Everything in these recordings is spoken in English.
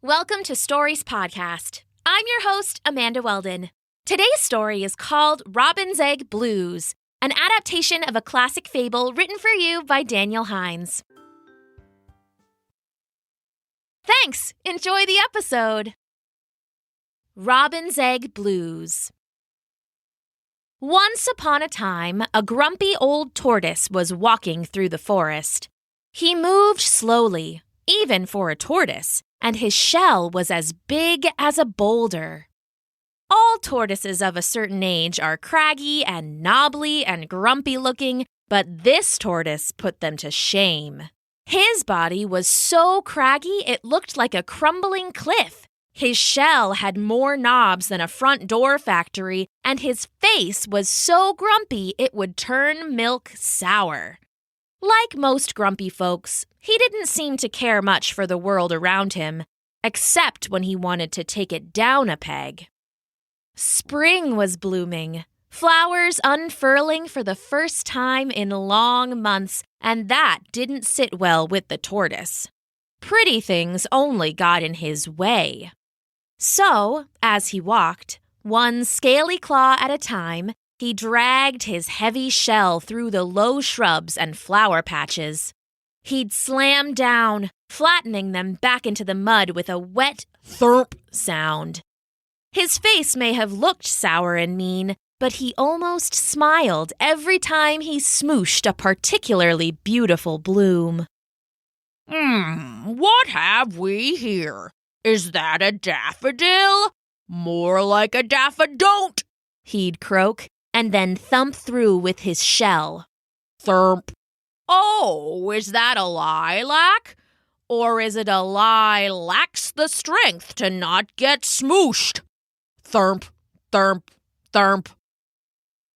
Welcome to Stories Podcast. I'm your host, Amanda Weldin. Today's story is called Robin's Egg Blues, an adaptation of a classic fable written for you by Daniel Hinds. Thanks! Enjoy the episode! Robin's Egg Blues. Once upon a time, a grumpy old tortoise was walking through the forest. He moved slowly, even for a tortoise, and his shell was as big as a boulder. All tortoises of a certain age are craggy and knobbly and grumpy-looking, but this tortoise put them to shame. His body was so craggy it looked like a crumbling cliff. His shell had more knobs than a front door factory, and his face was so grumpy it would turn milk sour. Like most grumpy folks, he didn't seem to care much for the world around him, except when he wanted to take it down a peg. Spring was blooming, flowers unfurling for the first time in long months, and that didn't sit well with the tortoise. Pretty things only got in his way. So, as he walked, one scaly claw at a time, he dragged his heavy shell through the low shrubs and flower patches. He'd slam down, flattening them back into the mud with a wet thump sound. His face may have looked sour and mean, but he almost smiled every time he smooshed a particularly beautiful bloom. What have we here? Is that a daffodil? More like a daffodon't, he'd croak, and then thump through with his shell. Thump. Oh, is that a lilac? Or is it a lie lacks the strength to not get smooshed? Thump, thump, thump.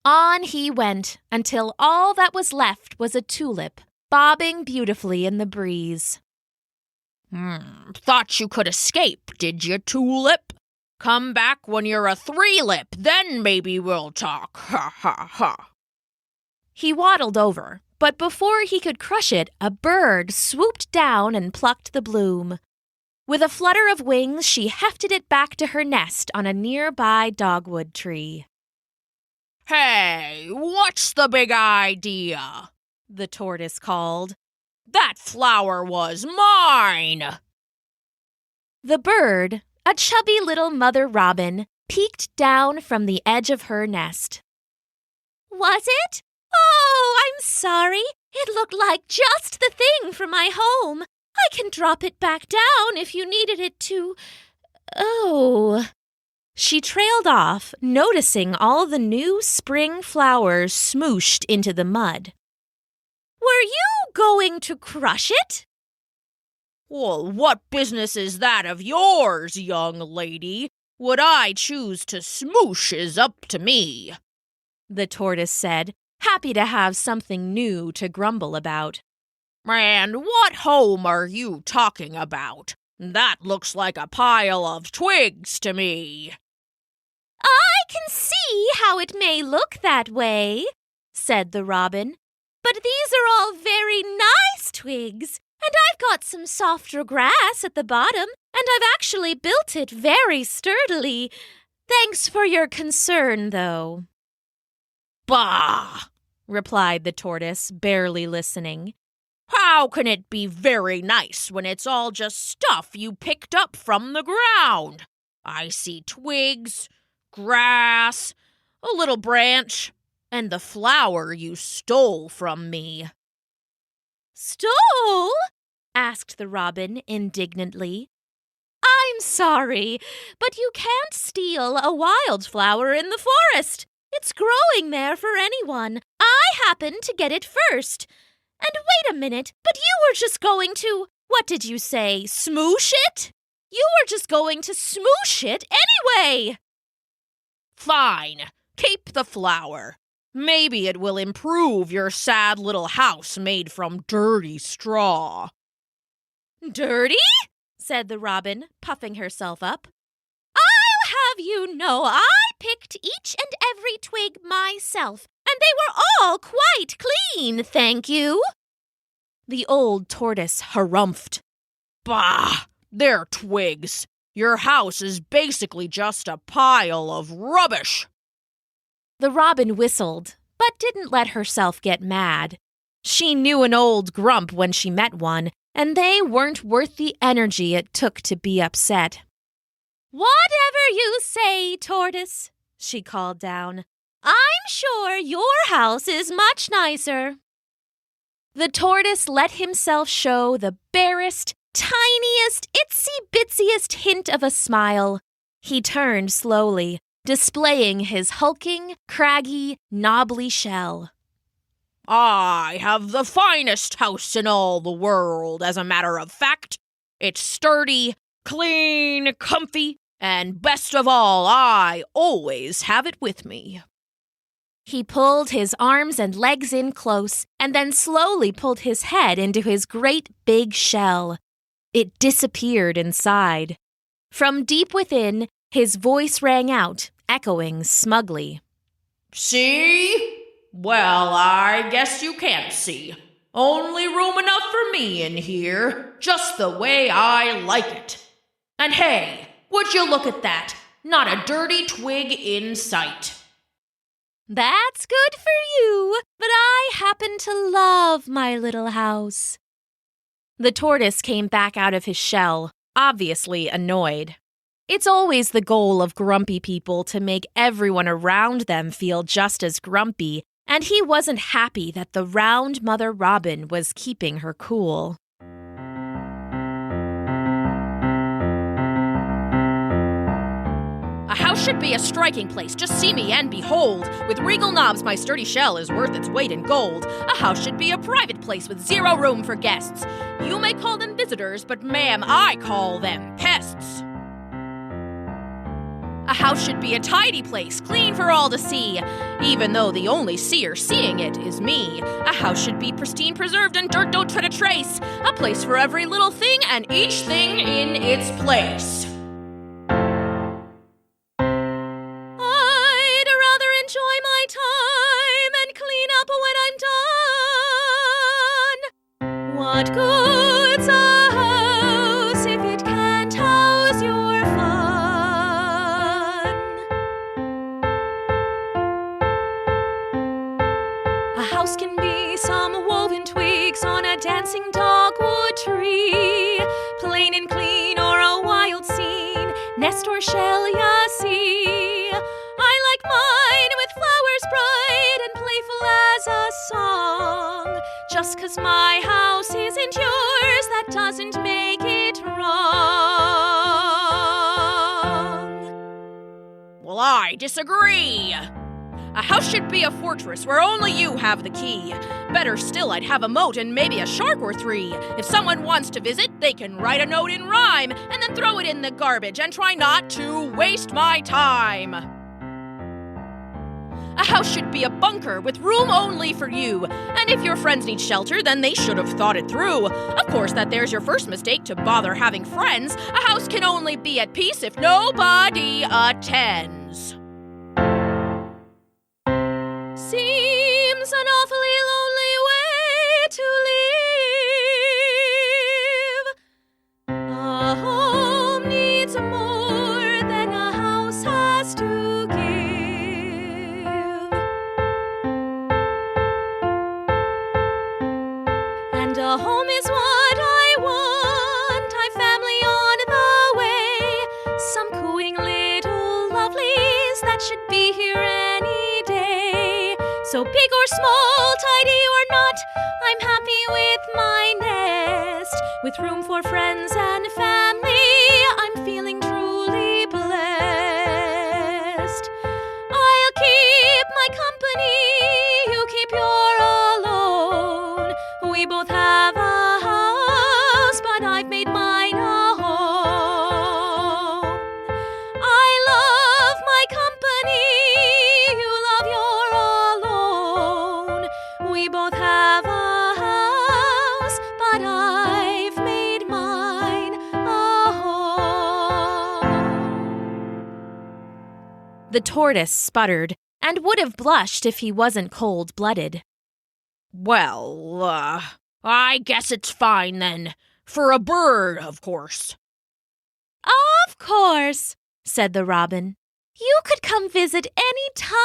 On he went until all that was left was a tulip, bobbing beautifully in the breeze. Thought you could escape, did you, tulip? Come back when you're a three-lip, then maybe we'll talk, ha ha ha. He waddled over, but before he could crush it, a bird swooped down and plucked the bloom. With a flutter of wings, she hefted it back to her nest on a nearby dogwood tree. Hey, what's the big idea? The tortoise called. That flower was mine! The bird, a chubby little mother robin, peeked down from the edge of her nest. Was it? Oh, I'm sorry. It looked like just the thing for my home. I can drop it back down if you needed it to. Oh. She trailed off, noticing all the new spring flowers smooshed into the mud. Were you going to crush it? Well, what business is that of yours, young lady? What I choose to smoosh is up to me, the tortoise said, happy to have something new to grumble about. And what home are you talking about? That looks like a pile of twigs to me. I can see how it may look that way, said the robin. But these are all very nice twigs, and I've got some softer grass at the bottom, and I've actually built it very sturdily. Thanks for your concern, though. Bah! replied the tortoise, barely listening. How can it be very nice when it's all just stuff you picked up from the ground? I see twigs, grass, a little branch, and the flower you stole from me. Stole? asked the robin indignantly. I'm sorry, but you can't steal a wildflower in the forest. It's growing there for anyone. I happened to get it first. And wait a minute, but you were just going to, what did you say, smoosh it? You were just going to smoosh it anyway. Fine, keep the flower. Maybe it will improve your sad little house made from dirty straw. Dirty? said the robin, puffing herself up. I'll have you know I picked each and every twig myself, and they were all quite clean, thank you. The old tortoise harumphed. Bah! They're twigs. Your house is basically just a pile of rubbish." The robin whistled, but didn't let herself get mad. She knew an old grump when she met one, and they weren't worth the energy it took to be upset. "Whatever you say, tortoise," she called down. "I'm sure your house is much nicer." The tortoise let himself show the barest, tiniest, itsy-bitsiest hint of a smile. He turned slowly, displaying his hulking, craggy, knobbly shell. "I have the finest house in all the world, as a matter of fact. It's sturdy, clean, comfy, and best of all, I always have it with me." He pulled his arms and legs in close, and then slowly pulled his head into his great big shell. It disappeared inside. From deep within, his voice rang out, echoing smugly. "See? Well, I guess you can't see. Only room enough for me in here, just the way I like it. And hey, would you look at that? Not a dirty twig in sight." "That's good for you, but I happen to love my little house." The tortoise came back out of his shell, obviously annoyed. It's always the goal of grumpy people to make everyone around them feel just as grumpy, and he wasn't happy that the round mother robin was keeping her cool. "A house should be a striking place, just see me and behold. With regal knobs my sturdy shell is worth its weight in gold. A house should be a private place with zero room for guests. You may call them visitors, but ma'am, I call them pests. A house should be a tidy place, clean for all to see, even though the only seer seeing it is me. A house should be pristine, preserved, and dirt don't try to trace. A place for every little thing and each thing in its place." "I'd rather enjoy my time and clean up when I'm done. What good's a house if it can't house your fun? A house can be some woven twigs on a dancing dogwood tree, plain and clean or a wild scene, nest or shell ya see. I like mine with flowers bright and playful as a song. Just 'cause my house isn't yours, that doesn't make it wrong." Well, I disagree. A house should be a fortress where only you have the key. Better still, I'd have a moat and maybe a shark or three. If someone wants to visit, they can write a note in rhyme and then throw it in the garbage and try not to waste my time. A house should be a bunker with room only for you. And if your friends need shelter, then they should have thought it through. Of course, there's your first mistake to bother having friends. A house can only be at peace if nobody attends. Seems an awfully lonely way to live. A home needs more than a house has to give. And a home is what I want. I've family on the way. Some cooing little lovelies that should be here any day. So big or small, tidy or not, I'm happy with my nest. With room for friends and family, I'm feeling truly blessed. I'll keep my company, you keep your alone. We both have a house, but I've made mine a home. I love my company, you love your alone. We both have a house, but I've made mine a home. The tortoise sputtered and would have blushed if he wasn't cold-blooded. Well, I guess it's fine then. For a bird, of course. Of course, said the robin. You could come visit any time,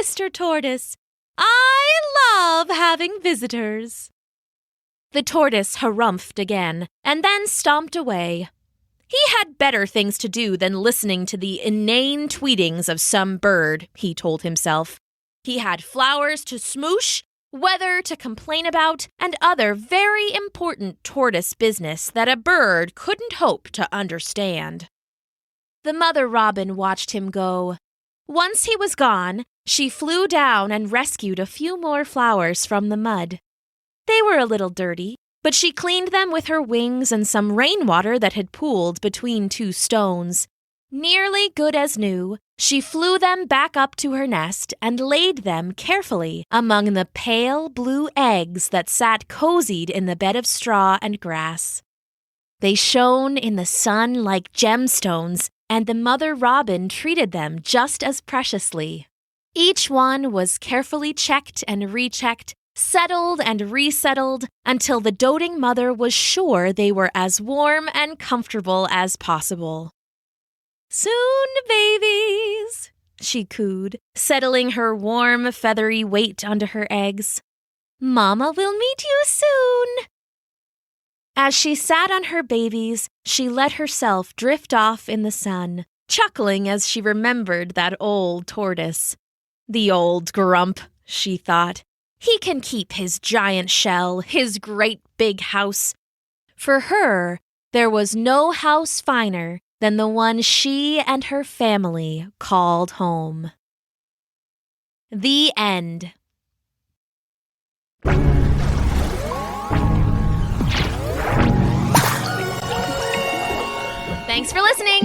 Mr. Tortoise. I love having visitors. The tortoise harumphed again and then stomped away. He had better things to do than listening to the inane tweetings of some bird, he told himself. He had flowers to smoosh, weather to complain about, and other very important tortoise business that a bird couldn't hope to understand. The mother robin watched him go. Once he was gone, she flew down and rescued a few more flowers from the mud. They were a little dirty, but she cleaned them with her wings and some rainwater that had pooled between two stones. Nearly good as new, she flew them back up to her nest and laid them carefully among the pale blue eggs that sat cozied in the bed of straw and grass. They shone in the sun like gemstones, and the mother robin treated them just as preciously. Each one was carefully checked and rechecked, settled and resettled, until the doting mother was sure they were as warm and comfortable as possible. "Soon, babies," she cooed, settling her warm, feathery weight onto her eggs. "Mama will meet you soon." As she sat on her babies, she let herself drift off in the sun, chuckling as she remembered that old tortoise. The old grump, she thought. He can keep his giant shell, his great big house. For her, there was no house finer than the one she and her family called home. The end. Thanks for listening.